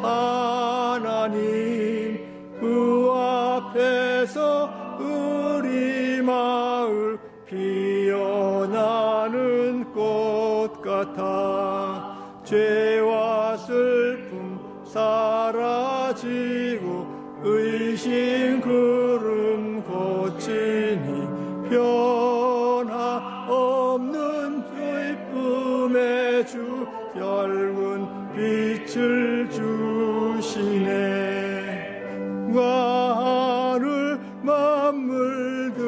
하나님, 그 앞에서 우리 마을 피어나는 꽃 같아 죄와 슬픔 사라지고 의심 구름 고치니 변화 없는 기쁨의 주 결국 빛을 주시네. 하늘 만물들이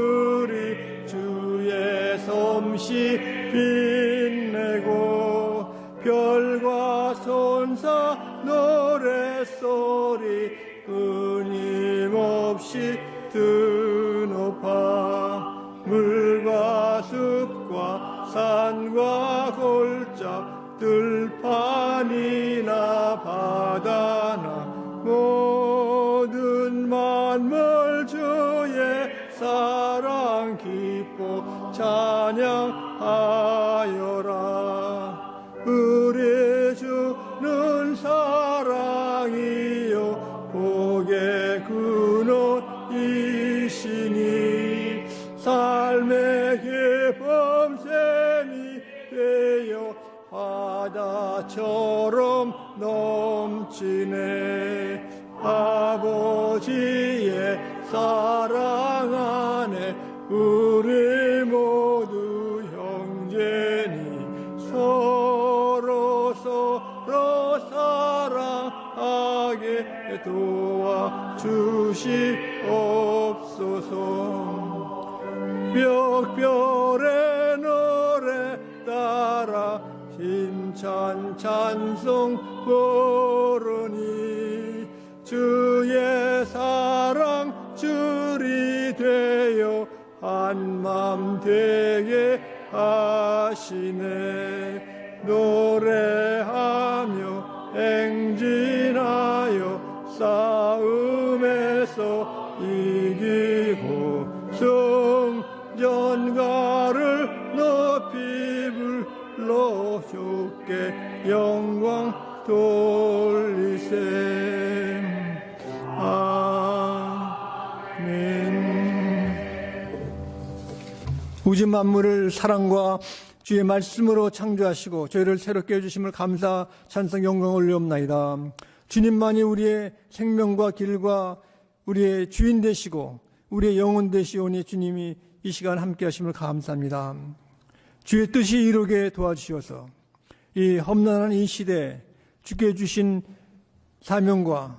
주의 솜씨 빛내고 별과 손사 노랫소리 끊임없이 드높아 물과 숲과 산과 골짜 들판이나 바다나 모든 만물 주의 사랑 기뻐 찬양하여라. 우리 주는 사랑이요 복의 근원이시니 삶의 기쁨 샘이 되어 바다처럼 넘치네. 아버지의 사랑 안에 우리 모두 형제니 서로 사랑하게 도와주시옵소서. 벽별의 노래 따라 힘찬 찬송 부르니 주의 사랑 줄이 되어 한맘 되게 하시네. 노래하며 행진하여 싸움에서 이기고 성전가를 높이 불러 주께 영광 돌리세. 아멘. 우주 만물을 사랑과 주의 말씀으로 창조하시고 저희를 새롭게 해주심을 감사 찬송 영광 올리옵나이다. 주님만이 우리의 생명과 길과 우리의 주인 되시고 우리의 영혼 되시오니 주님이 이 시간 함께 하심을 감사합니다. 주의 뜻이 이루게 도와주시어서 이 험난한 이 시대에 주께 주신 사명과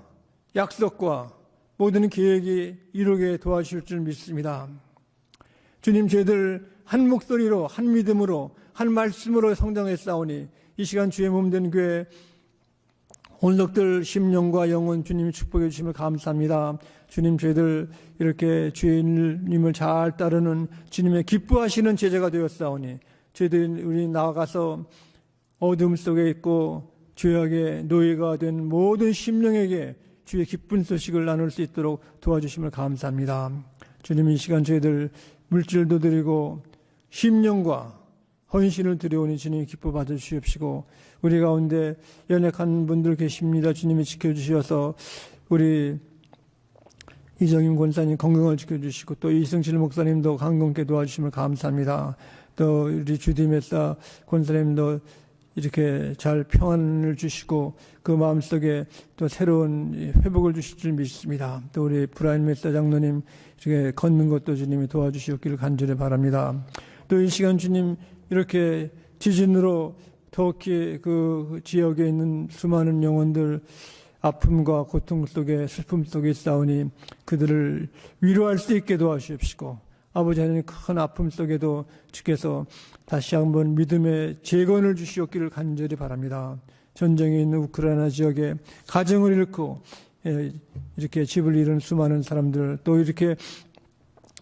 약속과 모든 계획이 이루게 도와주실 줄 믿습니다. 주님, 저희들 한 목소리로 한 믿음으로 한 말씀으로 성장했사오니 이 시간 주의 몸된 교회 온석들 심령과 영혼 주님이 축복해 주심을 감사합니다. 주님, 저희들 이렇게 주님을 잘 따르는 주님의 기뻐하시는 제자가 되었사오니 저희들 우리 나아가서 어둠 속에 있고 죄악의 노예가 된 모든 심령에게 주의 기쁜 소식을 나눌 수 있도록 도와주심을 감사합니다. 주님, 이 시간 저희들 물질도 드리고 심령과 헌신을 드려오니 주님이 기뻐 받아주시옵시고 우리 가운데 연약한 분들 계십니다. 주님이 지켜주셔서 우리 이정임 권사님 건강을 지켜주시고 또 이승실 목사님도 강건케 도와주심을 감사합니다. 또 우리 주디 메사 권사님도 이렇게 잘 평안을 주시고 그 마음속에 또 새로운 회복을 주실 줄 믿습니다. 또 우리 브라인 메사 장로님 이렇게 걷는 것도 주님이 도와주시옵기를 간절히 바랍니다. 또 이 시간 주님 이렇게 지진으로 터키 그 지역에 있는 수많은 영혼들 아픔과 고통 속에 슬픔 속에 싸우니 그들을 위로할 수 있게 도와주십시고 아버지 하나님 큰 아픔 속에도 주께서 다시 한번 믿음의 재건을 주시옵기를 간절히 바랍니다. 전쟁에 있는 우크라이나 지역에 가정을 잃고 이렇게 집을 잃은 수많은 사람들 또 이렇게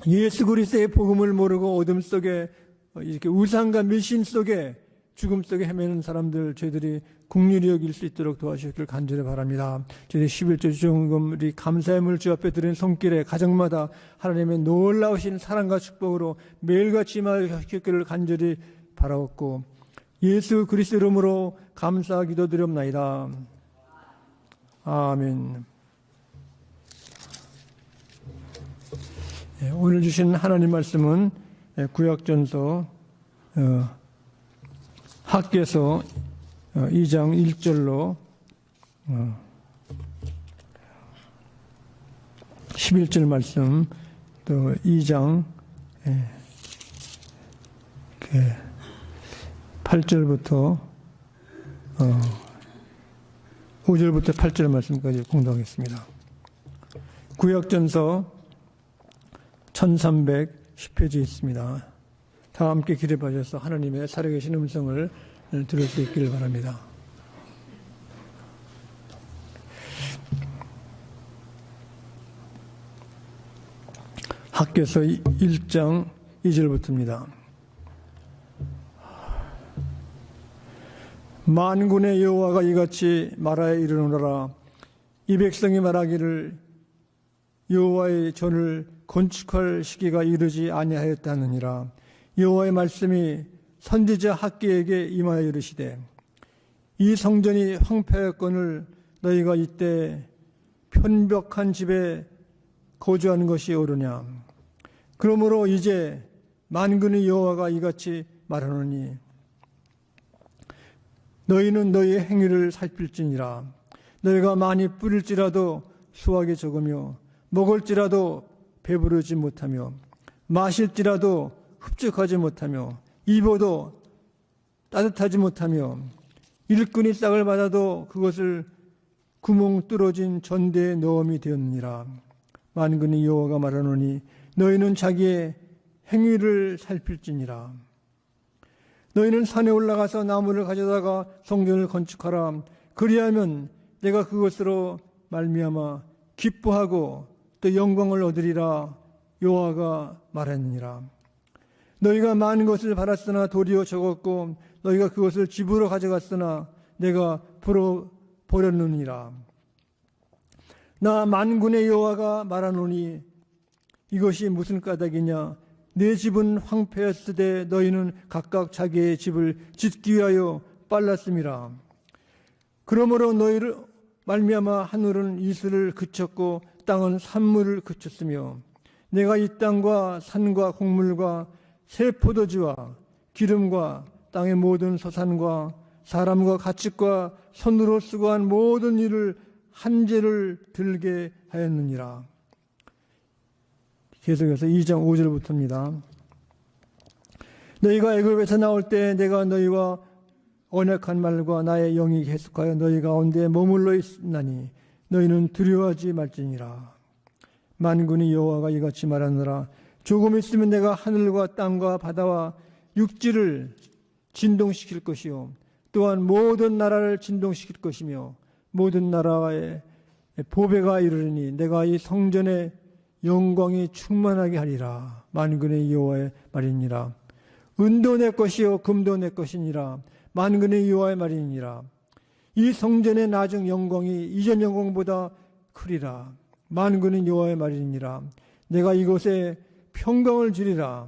예수 그리스도의 복음을 모르고 어둠 속에 이렇게 우상과 미신 속에 죽음 속에 헤매는 사람들 저희들이 긍휼히 여길 수 있도록 도와주시길 간절히 바랍니다. 저희들이 11조 주정금 우리 감사의 주 앞에 드린 손길에 가정마다 하나님의 놀라우신 사랑과 축복으로 매일같이 임하시기를 간절히 바라옵고 예수 그리스도 이름으로 감사 기도드리옵나이다. 아멘. 오늘 주신 하나님 말씀은 구약전서 학개서 2장 1절로 11절 말씀, 또 2장 8절부터 5절부터 8절 말씀까지 공독하겠습니다. 구약전서 1310페이지 있습니다. 다 함께 길에 빠져서 하나님의 살아계신 음성을 들을 수 있기를 바랍니다. 학개서 1장 2절부터입니다. 만군의 여호와가 이같이 말하여 이르노라. 이 백성이 말하기를 여호와의 전을 건축할 시기가 이르지 아니하였다느니라. 여호와의 말씀이 선지자 학개에게 임하여 이르시되 이 성전이 황폐하였거늘 너희가 이때 편벽한 집에 거주하는 것이 옳으냐. 그러므로 이제 만군의 여호와가 이같이 말하노니 너희는 너희의 행위를 살필지니라. 너희가 많이 뿌릴지라도 수확이 적으며 먹을지라도 배부르지 못하며 마실지라도 흡족하지 못하며 입어도 따뜻하지 못하며 일꾼이 싹을 받아도 그것을 구멍 뚫어진 전대에 넣음이 되었느니라. 만군의 여호와가 말하노니 너희는 자기의 행위를 살필지니라. 너희는 산에 올라가서 나무를 가져다가 성전을 건축하라. 그리하면 내가 그것으로 말미암아 기뻐하고 또 영광을 얻으리라. 여호와가 말했느니라. 너희가 많은 것을 바랐으나 도리어 적었고 너희가 그것을 집으로 가져갔으나 내가 버렸느니라. 나 만군의 여호와가 말하노니 이것이 무슨 까닭이냐. 내 집은 황폐했으되 너희는 각각 자기의 집을 짓기 위하여 빨랐음이라. 그러므로 너희를 말미암아 하늘은 이슬을 그쳤고 땅은 산물을 그쳤으며 내가 이 땅과 산과 곡물과 새 포도주와 기름과 땅의 모든 서산과 사람과 가축과 손으로 수고한 모든 일을 한재를 들게 하였느니라. 계속해서 2장 5절부터입니다. 너희가 애굽에서 나올 때 내가 너희와 언약한 말과 나의 영이 계속하여 너희 가운데 머물러 있나니 너희는 두려워하지 말지니라. 만군의 여호와가 이같이 말하노라. 조금 있으면 내가 하늘과 땅과 바다와 육지를 진동시킬 것이요 또한 모든 나라를 진동시킬 것이며 모든 나라의 보배가 이르리니 내가 이 성전에 영광이 충만하게 하리라. 만군의 여호와의 말이니라. 은도 내 것이요 금도 내 것이니라. 만군의 여호와의 말이니라. 이 성전의 나중 영광이 이전 영광보다 크리라. 만군의 여호와의 말이니라. 내가 이곳에 평강을 주리라.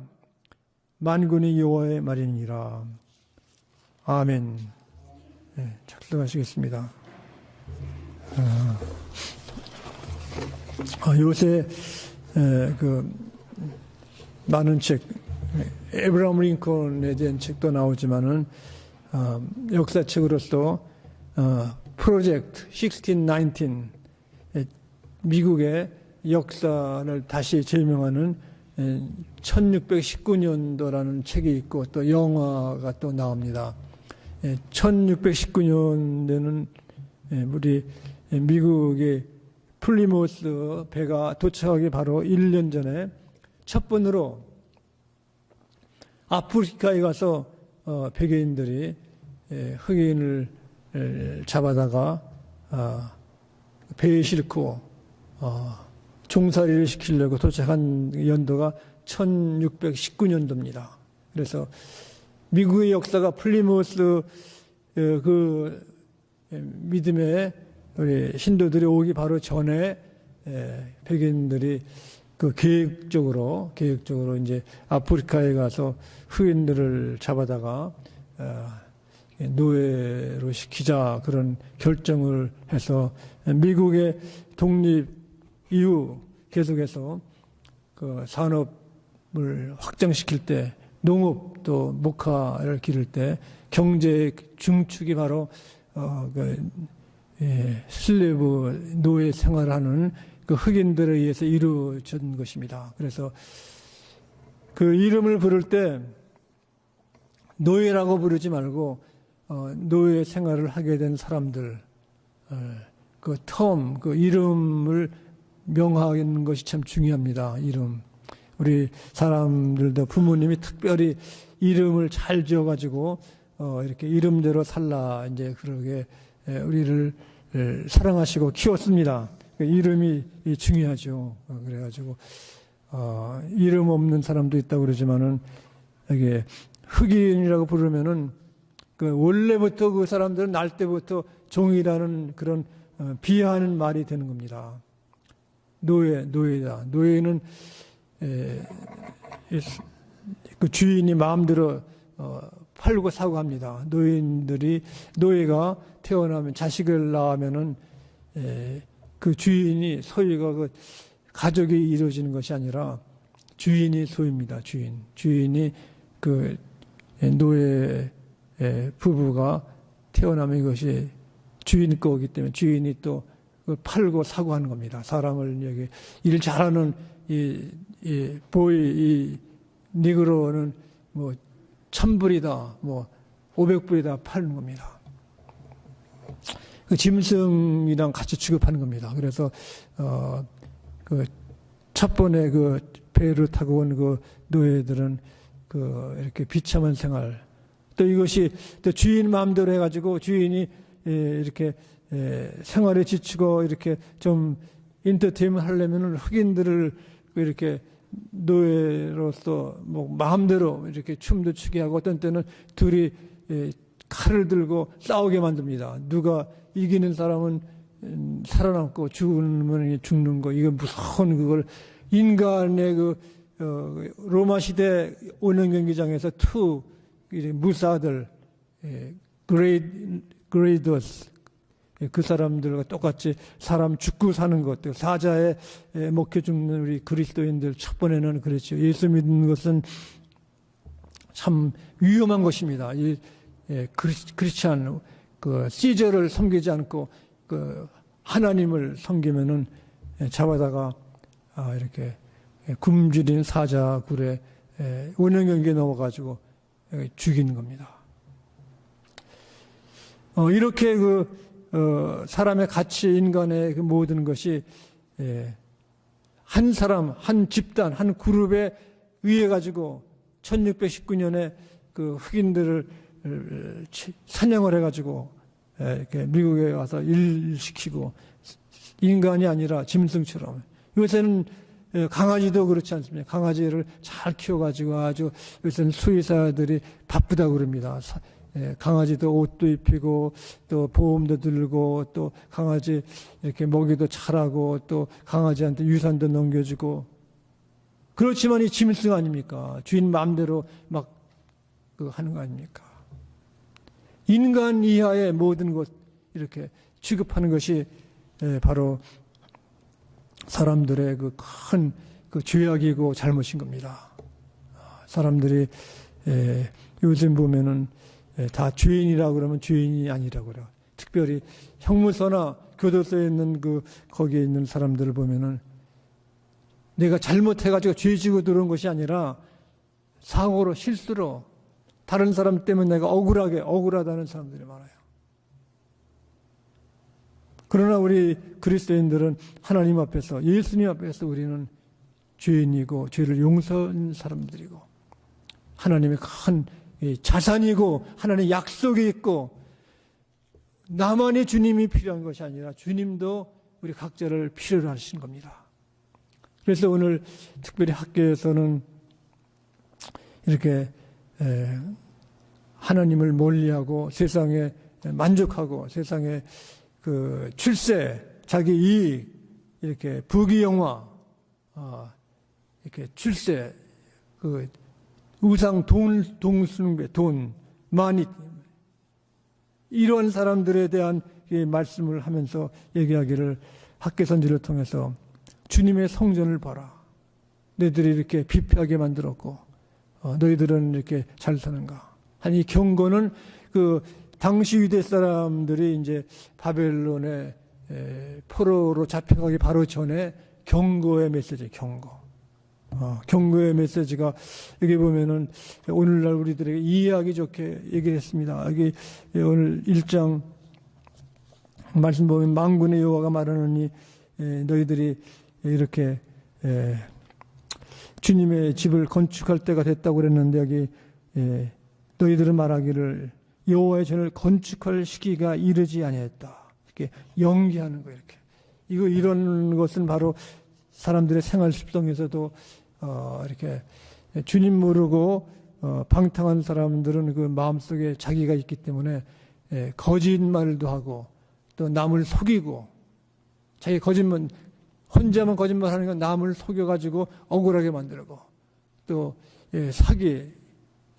만군의 여호와의 말이니라. 아멘. 네, 작성하시겠습니다. 요새 많은 책, 에브라함 링컨에 대한 책도 나오지만은 역사책으로서 프로젝트 1619 미국의 역사를 다시 제명하는 1619년도라는 책이 있고 또 영화가 또 나옵니다. 1619년도는 우리 미국의 플리모스 배가 도착하기 바로 1년 전에 첫 번으로 아프리카에 가서 백인들이 흑인을 잡아다가 배에 싣고 종살이를 시키려고 도착한 연도가 1619년도입니다. 그래서 미국의 역사가 플리모스 그 믿음의 우리 신도들이 오기 바로 전에 백인들이 그 계획적으로 이제 아프리카에 가서 흑인들을 잡아다가 노예로 시키자 그런 결정을 해서 미국의 독립 이후 계속해서 그 산업을 확장시킬 때 농업 또 목화를 기를 때 경제의 중축이 바로 슬레이브 노예 생활하는 그 흑인들에 의해서 이루어진 것입니다. 그래서 그 이름을 부를 때 노예라고 부르지 말고 노예 생활을 하게 된 사람들 그 텀, 그 이름을 명하는 것이 참 중요합니다. 이름. 우리 사람들도 부모님이 특별히 이름을 잘 지어가지고 이렇게 이름대로 살라 이제 그러게 우리를 사랑하시고 키웠습니다. 그 이름이 중요하죠. 그래가지고 이름 없는 사람도 있다고 그러지만은 이게 흑인이라고 부르면은 그 원래부터 그 사람들은 날 때부터 종이라는 그런 비하하는 말이 되는 겁니다. 노예다. 노예는 그 주인이 마음대로 팔고 사고 합니다. 노예가 태어나면 자식을 낳으면은 그 주인이 소유가 그 가족이 이루어지는 것이 아니라 주인이 소유입니다. 주인이 그 노예 부부가 태어나면 이것이 주인 거기 때문에 주인이 또 팔고 사고 하는 겁니다. 사람을 여기 일 잘하는 이 니그로는 뭐 1,000불이다, 뭐 500불이다 파는 겁니다. 그 짐승이랑 같이 취급하는 겁니다. 그래서 그 첫 번에 그 배를 타고 온 그 노예들은 그 이렇게 비참한 생활, 또 이것이 또 주인 마음대로 해가지고 주인이 이렇게 생활에 지치고 이렇게 좀 인터테인먼트 하려면은 흑인들을 이렇게 노예로서 뭐 마음대로 이렇게 춤도 추게 하고 어떤 때는 둘이 칼을 들고 싸우게 만듭니다. 누가 이기는 사람은 살아남고 죽으면 죽는 거, 이거 무서운 그걸 인간의 로마 시대 오는 경기장에서 무사들, 그레이더스, 그 사람들과 똑같이 사람 죽고 사는 것, 사자에 먹혀 죽는 우리 그리스도인들 첫 번에는 그랬죠. 예수 믿는 것은 참 위험한 것입니다. 이 크리스찬 시저를 섬기지 않고 하나님을 섬기면은 잡아다가 이렇게 굶주린 사자 굴에 원형경기에 넣어가지고 죽이는 겁니다. 이렇게 사람의 가치, 인간의 그 모든 것이 한 사람, 한 집단, 한 그룹에 의해 가지고 1619년에 그 흑인들을 사냥을 해가지고 이렇게 미국에 와서 일시키고 인간이 아니라 짐승처럼. 요새는 강아지도 그렇지 않습니까? 강아지를 잘 키워가지고 아주 요새는 수의사들이 바쁘다고 그럽니다. 강아지도 옷도 입히고 또 보험도 들고 또 강아지 이렇게 먹이도 잘하고 또 강아지한테 유산도 넘겨주고. 그렇지만 이 짐승 아닙니까? 주인 마음대로 막 하는 거 아닙니까? 인간 이하의 모든 것 이렇게 취급하는 것이 바로 사람들의 큰 죄악이고 잘못인 겁니다. 사람들이 요즘 보면은 다 죄인이라고 그러면 죄인이 아니라고 그래요. 특별히 형무소나 교도소에 있는 거기에 있는 사람들을 보면은 내가 잘못해가지고 죄 지고 들어온 것이 아니라 사고로 실수로 다른 사람 때문에 내가 억울하다는 사람들이 많아요. 그러나 우리 그리스도인들은 하나님 앞에서, 예수님 앞에서 우리는 죄인이고 죄를 용서한 사람들이고 하나님의 큰 자산이고 하나님의 약속이 있고 나만의 주님이 필요한 것이 아니라 주님도 우리 각자를 필요로 하신 겁니다. 그래서 오늘 특별히 학교에서는 이렇게 하나님을 멀리하고 세상에 만족하고 세상에 출세, 자기 이익, 이렇게 부귀영화, 이렇게 출세, 우상, 돈 숭배, 돈, 많이, 이러한 사람들에 대한 이 말씀을 하면서 얘기하기를, 학개선지를 통해서 주님의 성전을 봐라. 너희들이 이렇게 비폐하게 만들었고 너희들은 이렇게 잘 사는가. 아니, 경고는 그 당시 유대 사람들이 이제 바벨론의 포로로 잡혀가기 바로 전에 경고의 메시지, 경고의 메시지가, 여기 보면은 오늘날 우리들에게 이해하기 좋게 얘기를 했습니다. 여기 오늘 1장 말씀 보면 만군의 여호와가 말하느니 너희들이 이렇게 주님의 집을 건축할 때가 됐다고 그랬는데, 여기 너희들은 말하기를 여호와의 전을 건축할 시기가 이르지 아니했다. 이렇게 연기하는 거, 이렇게. 이런 것은 바로 사람들의 생활 습성에서도 이렇게 주님 모르고 방탕한 사람들은 그 마음속에 자기가 있기 때문에 거짓말도 하고 또 남을 속이고, 자기 거짓말, 혼자만 거짓말하는 건 남을 속여가지고 억울하게 만들고, 또 사기,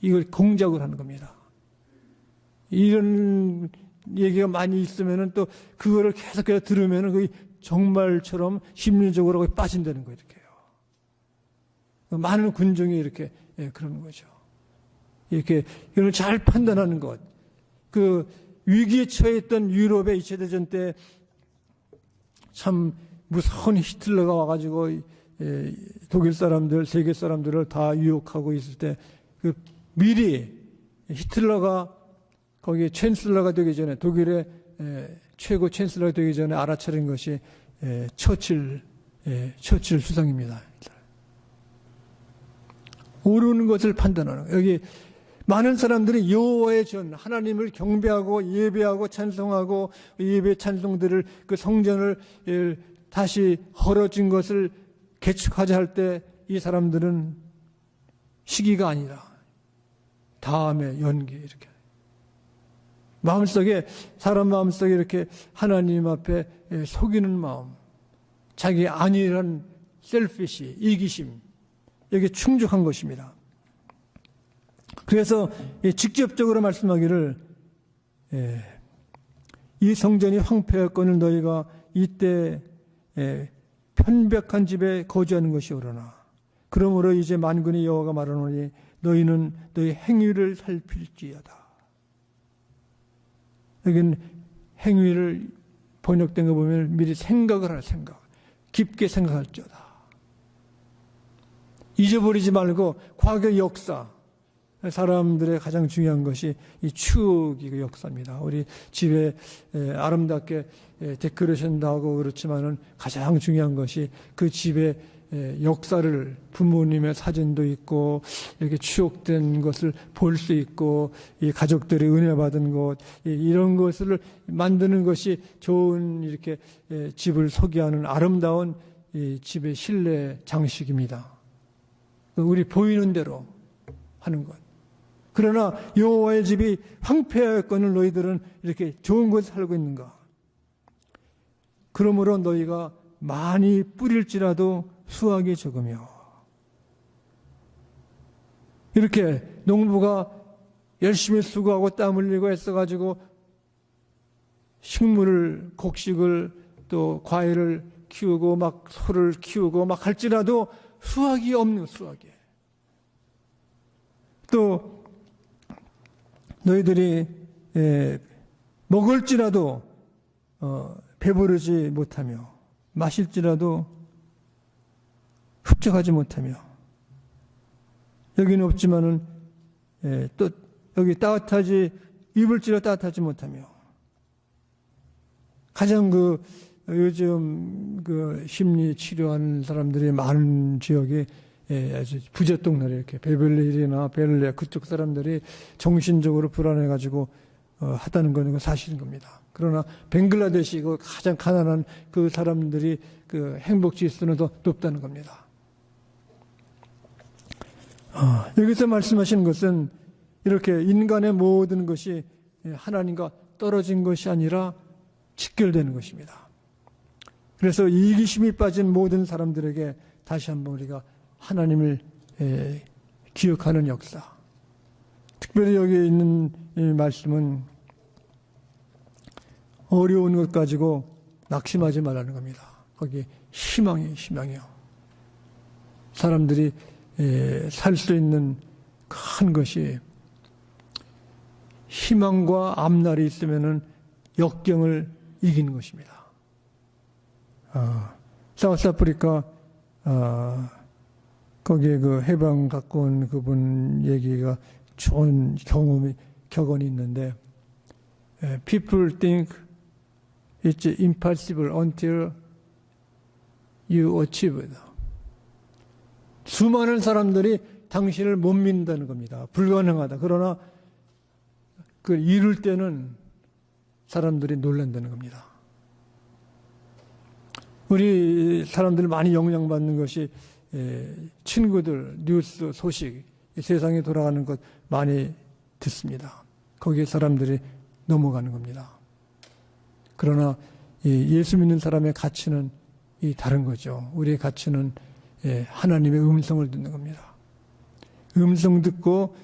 이걸 공작을 하는 겁니다. 이런 얘기가 많이 있으면은 또 그거를 계속해서 들으면은 그게 정말처럼 심리적으로 빠진다는 거예요. 이렇게요. 많은 군중이 이렇게 그러는 거죠. 이렇게 이걸 잘 판단하는 것. 그 위기에 처했던 유럽의 2차 대전 때 참 무서운 히틀러가 와가지고 독일 사람들, 세계 사람들을 다 유혹하고 있을 때 그 미리 히틀러가 거기 챈슬러가 되기 전에, 독일의 최고 챈슬러가 되기 전에 알아차린 것이 처칠 수상입니다. 옳은 것을 판단하는 거예요. 여기 많은 사람들이 여호와의 전, 하나님을 경배하고 예배하고 찬송하고, 예배 찬송들을, 그 성전을 다시 헐어진 것을 개축하자 할 때 이 사람들은 시기가 아니라 다음에 연기, 이렇게 마음속에, 사람 마음속에 이렇게 하나님 앞에 속이는 마음, 자기 안일한 셀피시, 이기심, 여기에 충족한 것입니다. 그래서 직접적으로 말씀하기를 이 성전이 황폐하거늘 너희가 이때 편백한 집에 거주하는 것이 옳으나, 그러므로 이제 만군의 여호와가 말하노니 너희는 너희 행위를 살필지어다. 여기는 행위를 번역된 거 보면 미리 생각을 할 생각, 깊게 생각할지어다. 잊어버리지 말고 과거 역사, 사람들의 가장 중요한 것이 이 추억이 역사입니다. 우리 집에 아름답게 데코레이션도 하고 그렇지만은 가장 중요한 것이 그 집의 역사를, 부모님의 사진도 있고 이렇게 추억된 것을 볼 수 있고, 이 가족들이 은혜 받은 것, 이런 것을 만드는 것이 좋은 이렇게 집을 소개하는 아름다운 이 집의 실내 장식입니다. 우리 보이는 대로 하는 것. 그러나 여호와의 집이 황폐하였거늘 너희들은 이렇게 좋은 곳에 살고 있는가? 그러므로 너희가 많이 뿌릴지라도 수확이 적으며. 이렇게 농부가 열심히 수고하고 땀 흘리고 애써가지고 식물을, 곡식을, 또 과일을 키우고 막 소를 키우고 막 할지라도 수확이 없는, 수확이. 또 너희들이 먹을지라도 배부르지 못하며, 마실지라도 흡족하지 못하며, 여기는 없지만은 또 여기 따뜻하지, 입을지라도 따뜻하지 못하며, 가장 그 요즘 그 심리 치료하는 사람들이 많은 지역에 아주 부잣동네에 이렇게 베verly힐이나 벨레 그쪽 사람들이 정신적으로 불안해가지고 하다는 거는 사실인 겁니다. 그러나 벵글라데시 그 가장 가난한 그 사람들이 그 행복 지수는 더 높다는 겁니다. 여기서 말씀하시는 것은 이렇게 인간의 모든 것이 하나님과 떨어진 것이 아니라 직결되는 것입니다. 그래서 이기심이 빠진 모든 사람들에게 다시 한번 우리가 하나님을 기억하는 역사. 특별히 여기 있는 이 말씀은 어려운 것 가지고 낙심하지 말라는 겁니다. 거기 희망이요. 사람들이 살 수 있는 큰 것이 희망과 앞날이 있으면은 역경을 이기는 것입니다. 사우스 아프리카 거기에 그 해방 갖고 온 그분 얘기가 좋은 격언이 있는데, People think it's impossible until you achieve it. 수많은 사람들이 당신을 못 믿는다는 겁니다. 불가능하다. 그러나 그 이룰 때는 사람들이 놀란다는 겁니다. 우리 사람들 많이 영향받는 것이 친구들, 뉴스, 소식, 세상에 돌아가는 것 많이 듣습니다. 거기에 사람들이 넘어가는 겁니다. 그러나 예수 믿는 사람의 가치는 다른 거죠. 우리의 가치는 하나님의 음성을 듣는 겁니다. 음성 듣고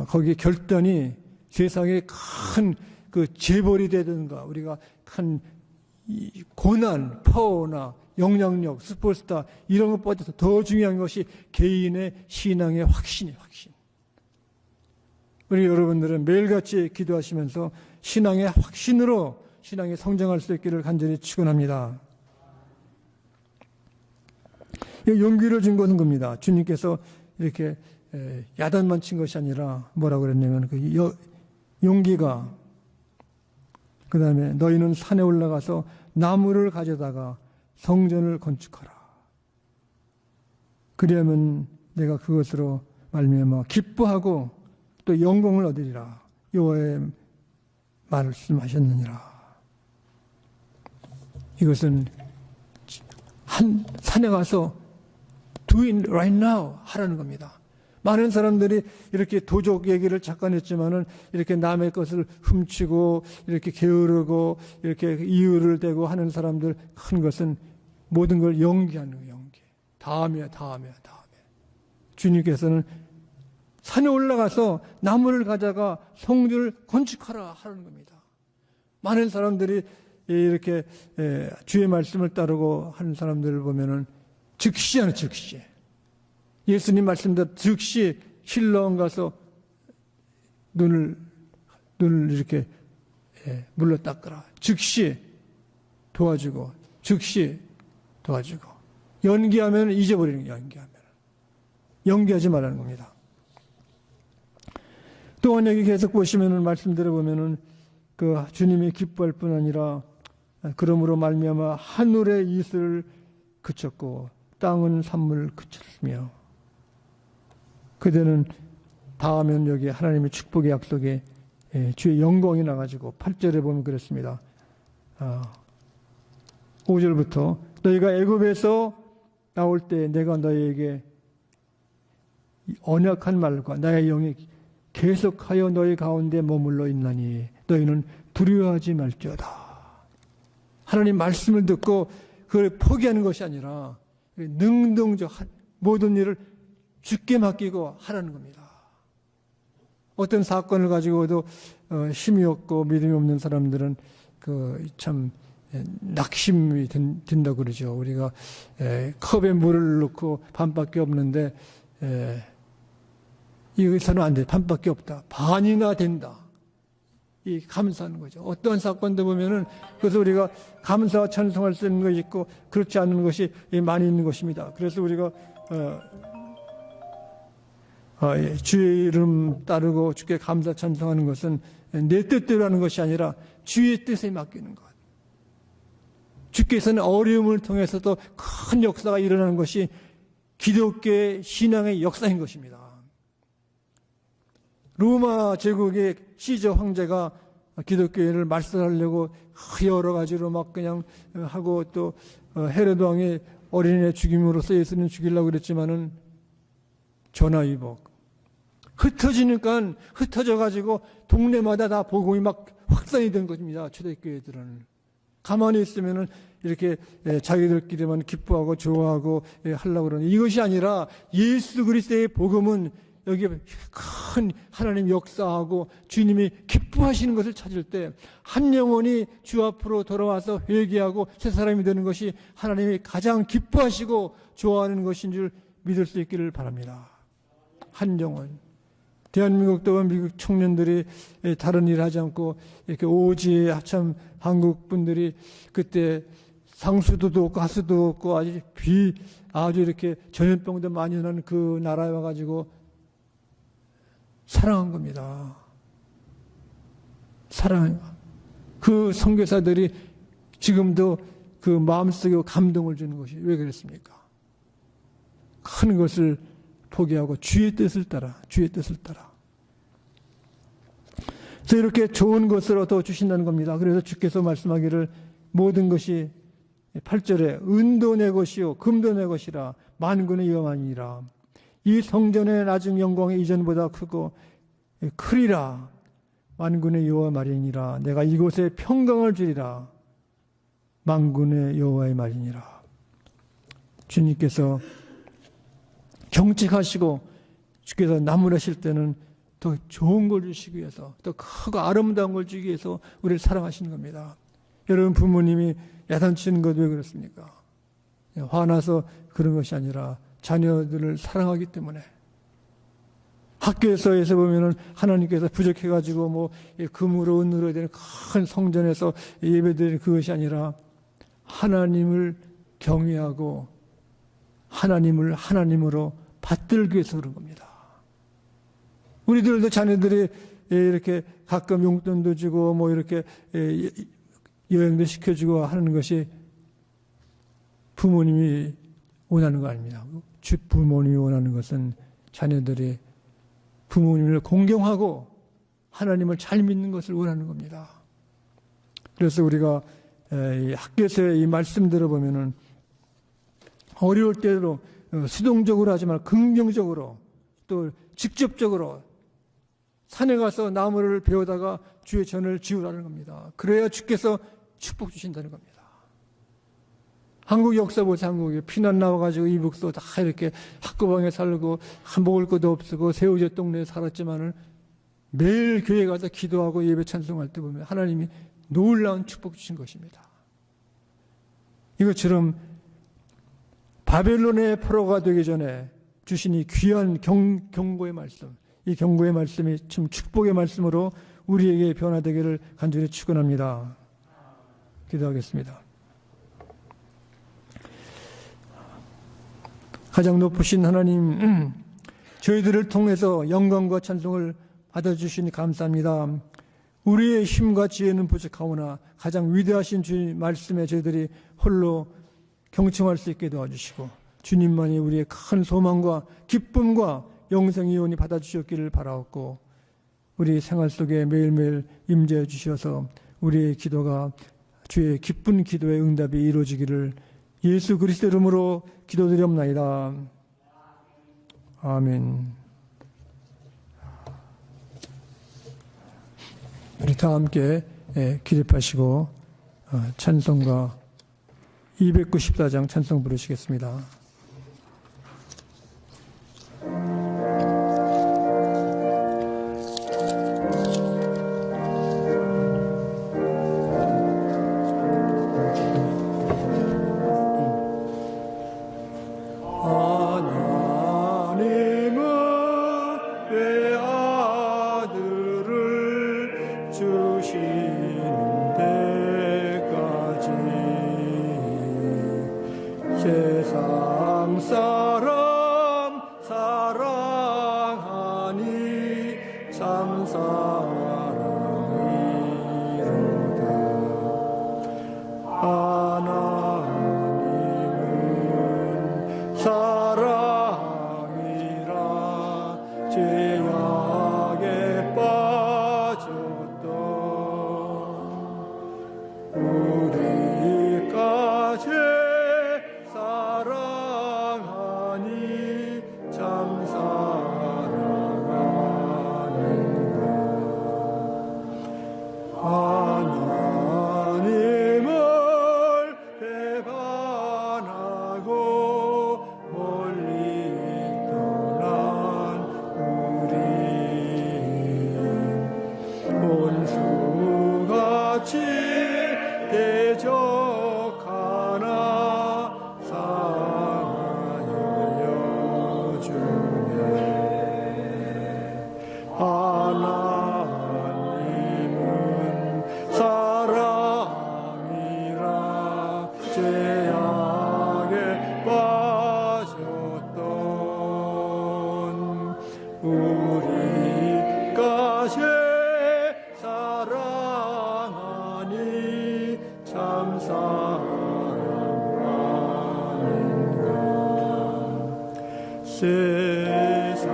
거기에 결단이 세상에 큰 그 재벌이 되든가 우리가 큰 고난, 파워나 영향력, 슈퍼스타 이런 것보다 더 중요한 것이 개인의 신앙의 확신이에요. 확신. 우리 여러분들은 매일같이 기도하시면서 신앙의 확신으로 신앙이 성장할 수 있기를 간절히 축원합니다. 용기를 준 것은 겁니다. 주님께서 이렇게 야단만 친 것이 아니라 뭐라고 그랬냐면 그 용기가, 그 다음에 너희는 산에 올라가서 나무를 가져다가 성전을 건축하라. 그리하면 내가 그것으로 말미암아 기뻐하고 또 영광을 얻으리라. 여호와의 말씀하셨느니라. 이것은 한 산에 가서 do it right now 하라는 겁니다. 많은 사람들이 이렇게 도적 얘기를 잠깐 했지만은 이렇게 남의 것을 훔치고 이렇게 게으르고 이렇게 이유를 대고 하는 사람들 큰 것은 모든 걸 연기하는 거예요. 연기. 다음에. 주님께서는 산에 올라가서 나무를 가져가 성전을 건축하라 하는 겁니다. 많은 사람들이 이렇게 주의 말씀을 따르고 하는 사람들을 보면은 즉시. 예수님 말씀대로 즉시 실로암 가서 눈을 이렇게 물로 닦으라. 즉시 도와주고 연기하면 잊어버리는 거예요. 연기하지 말라는 겁니다. 또한 여기 계속 보시면은 말씀대로 보면은 그 주님이 기뻐할 뿐 아니라 그러므로 말미암아 하늘의 이슬을 그쳤고 땅은 산물을 그쳤으며, 그대는 다하면 여기 하나님의 축복의 약속에 주의 영광이 나가지고 8절에 보면 그랬습니다. 5절부터 너희가 애굽에서 나올 때 내가 너희에게 언약한 말과 나의 영이 계속하여 너희 가운데 머물러 있나니 너희는 두려워하지 말지어다. 하나님 말씀을 듣고 그걸 포기하는 것이 아니라 능동적 모든 일을 주께 맡기고 하라는 겁니다. 어떤 사건을 가지고도 힘이 없고 믿음이 없는 사람들은 참 낙심이 된다고 그러죠. 우리가 컵에 물을 넣고 반밖에 없는데 이것은 안 돼. 반밖에 없다. 반이나 된다. 이 감사하는 거죠. 어떤 사건도 보면은 그래서 우리가 감사와 찬송할 수 있는 것이 있고 그렇지 않은 것이 많이 있는 것입니다. 그래서 우리가 주의 이름 따르고 주께 감사 찬송하는 것은 내 뜻대로 하는 것이 아니라 주의 뜻에 맡기는 것. 주께서는 어려움을 통해서도 큰 역사가 일어나는 것이 기독교의 신앙의 역사인 것입니다. 로마 제국의 시저 황제가 기독교를 말살하려고 여러 가지로 막 그냥 하고 또 헤로드 왕이 어린애 죽임으로써 예수님 죽이려고 그랬지만은 전화위복 흩어지니까 흩어져가지고 동네마다 다 복음이 막 확산이 된 것입니다. 초대교회들은 가만히 있으면은 이렇게 자기들끼리만 기뻐하고 좋아하고 하려고 그러는 이것이 아니라 예수 그리스도의 복음은 여기에 큰 하나님 역사하고 주님이 기뻐하시는 것을 찾을 때 한 영혼이 주 앞으로 돌아와서 회개하고 새 사람이 되는 것이 하나님이 가장 기뻐하시고 좋아하는 것인 줄 믿을 수 있기를 바랍니다. 한 영혼. 대한민국도 미국 청년들이 다른 일 하지 않고 이렇게 오지 참 한국 분들이 그때 상수도도 없고 가수도 없고 아주 이렇게 전염병도 많이 나는 그 나라에 와가지고 사랑한 겁니다. 그 선교사들이 지금도 그 마음속에 감동을 주는 것이 왜 그랬습니까? 큰 것을 포기하고 주의 뜻을 따라. 그래서 이렇게 좋은 것을 얻어 주신다는 겁니다. 그래서 주께서 말씀하기를 모든 것이 8절에 은도 내 것이요 금도 내 것이라 만군의 여호와니라. 이 성전의 낮은 영광이 이전보다 크고 크리라. 만군의 여호와 말이니라. 내가 이곳에 평강을 주리라. 만군의 여호와의 말이니라. 주님께서 경직하시고 주께서 나무라실 때는 더 좋은 걸 주시기 위해서, 더 크고 아름다운 걸 주기 위해서 우리를 사랑하시는 겁니다. 여러분 부모님이 야단치는 것 왜 그렇습니까? 화나서 그런 것이 아니라 자녀들을 사랑하기 때문에. 학교에서 보면은 하나님께서 부족해가지고 뭐 금으로 은으로 되는 큰 성전에서 예배드리는 그것이 아니라 하나님을 경외하고 하나님을 하나님으로 받들기 위해서 그런 겁니다. 우리들도 자녀들이 이렇게 가끔 용돈도 주고 뭐 이렇게 여행도 시켜주고 하는 것이 부모님이 원하는 거 아닙니다. 부모님이 원하는 것은 자녀들이 부모님을 공경하고 하나님을 잘 믿는 것을 원하는 겁니다. 그래서 우리가 학교에서의 이 말씀 들어보면은 어려울 때로 수동적으로 하지 말고 긍정적으로 또 직접적으로 산에 가서 나무를 베어다가 주의 전을 지으라는 겁니다. 그래야 주께서 축복 주신다는 겁니다. 한국 역사 보세요. 한국에 피난 나와가지고 이북도 다 이렇게 학구방에 살고 먹을 것도 없고 새우젓 동네에 살았지만은 매일 교회 가서 기도하고 예배 찬송할 때 보면 하나님이 놀라운 축복 주신 것입니다. 이것처럼 바벨론의 포로가 되기 전에 주신 이 귀한 경고의 말씀, 이 경고의 말씀이 참 축복의 말씀으로 우리에게 변화되기를 간절히 축원합니다. 기도하겠습니다. 가장 높으신 하나님, 저희들을 통해서 영광과 찬송을 받아주시니 감사합니다. 우리의 힘과 지혜는 부족하오나 가장 위대하신 주의 말씀에 저희들이 홀로 경청할 수 있게 도와주시고 주님만이 우리의 큰 소망과 기쁨과 영생의 유언이 받아주셨기를 바라옵고 우리 생활 속에 매일매일 임재해 주셔서 우리의 기도가 주의 기쁜 기도의 응답이 이루어지기를 예수 그리스도 이름으로 기도드리옵나이다. 아멘. 우리 다 함께 기립하시고 찬송가 294장 찬송 부르시겠습니다. 세상 사람 사랑하니 참 사랑이로다. 하나님은 사랑이라 죄악에 빠졌던 우리까지 세상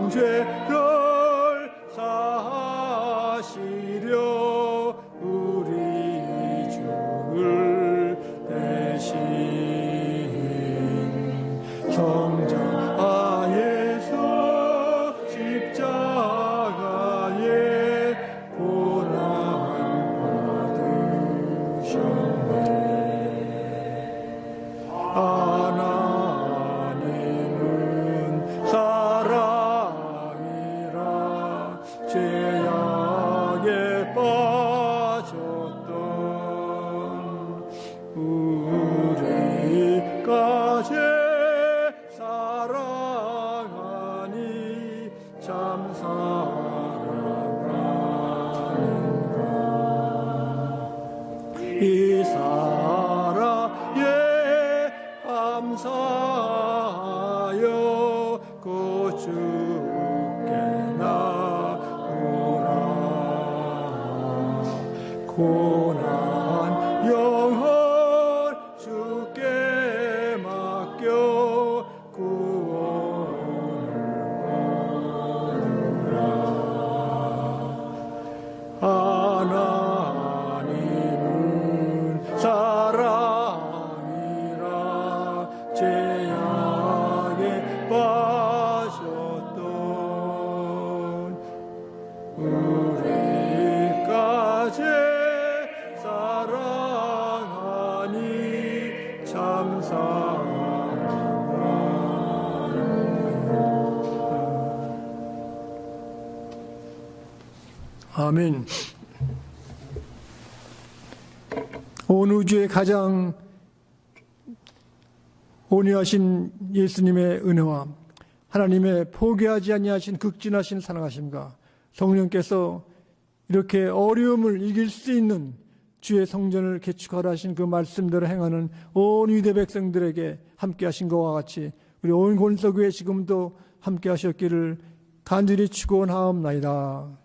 죄를 사시려 우리 주를 대신 성자에서 십자가에 고난 받으셨네. 하나님은 사랑이라 죄악에 빠졌던 우리까지 사랑하니 참 사랑하는가. 이 사랑에 감사하여 곧 주께 나오라. 고난 영혼 주께 맡겨 구원을 얻으라. 하나님은 사랑이라 죄악에 빠졌던 우리까지 사랑하니 참 사랑하는가. 아멘. 온 우주의 가장 온유하신 예수님의 은혜와 하나님의 포기하지 아니하신 극진하신 사랑하심과 성령께서 이렇게 어려움을 이길 수 있는 주의 성전을 개축하라 하신 그 말씀대로 행하는 온 유대 백성들에게 함께 하신 것과 같이 우리 온 권석교회 지금도 함께 하셨기를 간절히 축원하옵나이다.